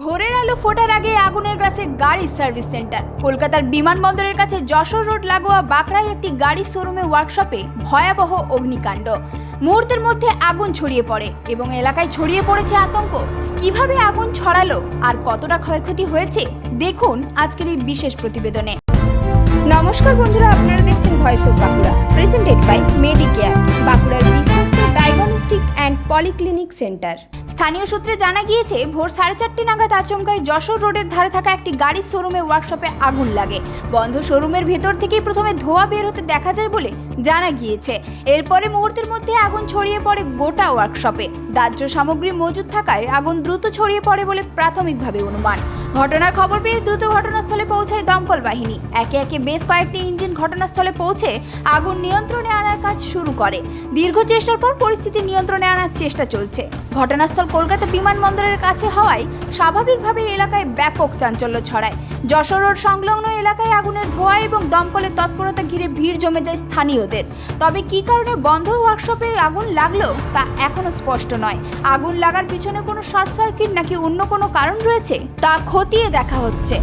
ভোরের আলো ফোটার আগে আগুনের গ্রাসে গাড়ি সার্ভিস সেন্টার। কলকাতার বিমানবন্দরের কাছে যশোর রোড লাগোয়া বাঁকড়ায় একটি গাড়ি শোরুমে ওয়ার্কশপে ভয়াবহ অগ্নিকাণ্ড। মুহূর্তের মধ্যে আগুন ছড়িয়ে পড়ে এবং এলাকায় ছড়িয়ে পড়েছে আতঙ্ক। কিভাবে আগুন ছড়ালো আর কতটা ক্ষয়ক্ষতি হয়েছে দেখুন আজকের এই বিশেষ প্রতিবেদনে। নমস্কার বন্ধুরা, আপনারা দেখছেন voice of Bankura, presented by Medicare, বাঁকুড়ার বিশ্বস্ত ডায়াগনস্টিক অ্যান্ড পলিক্লিনিক সেন্টার। স্থানীয় সূত্রে জানা গিয়েছে ভোর 4:30 নাগাদ আচমকায় যশোর রোডের ধারে থাকা একটি গাড়ির শোরুমে ওয়ার্কশপে আগুন লাগে। বন্ধ শোরুমের ভেতর থেকেই প্রথমে ধোঁয়া বের হতে দেখা যায় বলে জানা গিয়েছে। এরপরে মুহূর্তের মধ্যে আগুন ছড়িয়ে পড়ে গোটা ওয়ার্কশপে। দাহ্য সামগ্রী মজুদ থাকায় আগুন দ্রুত ছড়িয়ে পড়ে বলে প্রাথমিকভাবে অনুমান। ঘটনার খবর পেয়ে দ্রুত ঘটনাস্থলে পৌঁছায় দমকল বাহিনী। একে একে বেশ কয়েকটি ইঞ্জিন ঘটনাস্থলে পৌঁছে আগুন নিয়ন্ত্রণে আনার কাজ শুরু করে। দীর্ঘ চেষ্টার পর পরিস্থিতি নিয়ন্ত্রণে আনার চেষ্টা চলছে। ঘটনাস্থল কলকাতা বিমানবন্দরের কাছে হওয়ায় স্বাভাবিকভাবে এলাকায় ব্যাপক চাঞ্চল্য ছড়ায়। যশোর রোড সংলগ্ন এলাকায় আগুনের ধোঁয়া এবং দমকলের তৎপরতা ঘিরে ভিড় জমে যায় স্থানীয়দের। তবে কী কারণে বন্ধ ওয়ার্কশপে আগুন লাগলো তা এখনো স্পষ্ট নয়। আগুন লাগার পিছনে কোনো শর্ট সার্কিট নাকি অন্য কোনো কারণ রয়েছে তা খতিয়ে দেখা হচ্ছে।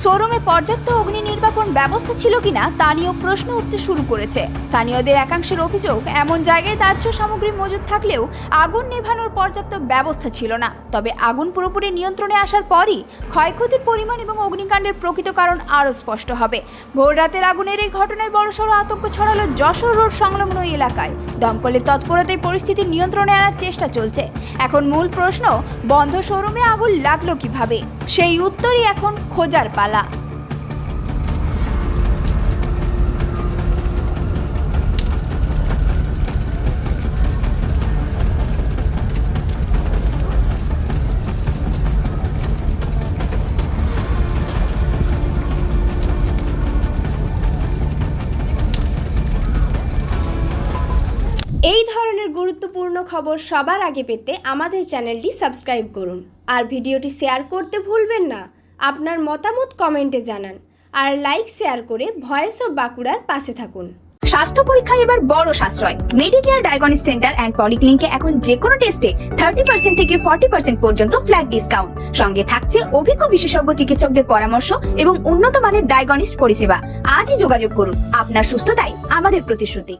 শোরুমে পর্যাপ্ত অগ্নি নির্বাপন ব্যবস্থা ছিল কিনা তা নিয়েও প্রশ্ন উঠতে শুরু করেছে। স্থানীয়দের একাংশের অভিযোগ, এমন জায়গায় দাহ্য সামগ্রী মজুদ থাকলেও আগুন নেভানোর পর্যাপ্ত ব্যবস্থা ছিল না। তবে আগুন পুরোপুরি নিয়ন্ত্রণে আসার পরই ক্ষয়ক্ষতির পরিমাণ এবং অগ্নিকাণ্ডের প্রকৃত কারণ আরও স্পষ্ট হবে। ভোর রাতের আগুনের এই ঘটনায় বড়সড় আতঙ্ক ছড়ালো যশোর রোড সংলগ্ন এলাকায়। দমকলের তৎপরতায় পরিস্থিতি নিয়ন্ত্রণে আনার চেষ্টা চলছে। এখন মূল প্রশ্ন, বন্ধ শোরুমে আগুন লাগলো কিভাবে? সেই উত্তরই এখন খোঁজার পালা। এই ধরনের গুরুত্বপূর্ণ খবর সবার আগে পেতে আমাদের চ্যানেলটি সাবস্ক্রাইব করুন আর ভিডিওটি শেয়ার করতে ভুলবেন না। আপনার মতামত কমেন্টে জানান আর লাইক শেয়ার করে ভয়েস অফ বাঁকুড়ার পাশে থাকুন। স্বাস্থ্য পরীক্ষায় এবার বড় সাশ্রয়। মেডিকেয়ার ডায়াগনস্টিক সেন্টার অ্যান্ড পলিক্লিনিকে এখন যে কোনো টেস্টে 30% থেকে 40% পর্যন্ত ফ্ল্যাট ডিসকাউন্ট। সঙ্গে থাকছে অভিজ্ঞ বিশেষজ্ঞ চিকিৎসকদের পরামর্শ এবং উন্নত মানের ডায়াগনস্টিক পরিষেবা। আজই যোগাযোগ করুন। আপনার সুস্থতাই আমাদের প্রতিশ্রুতি।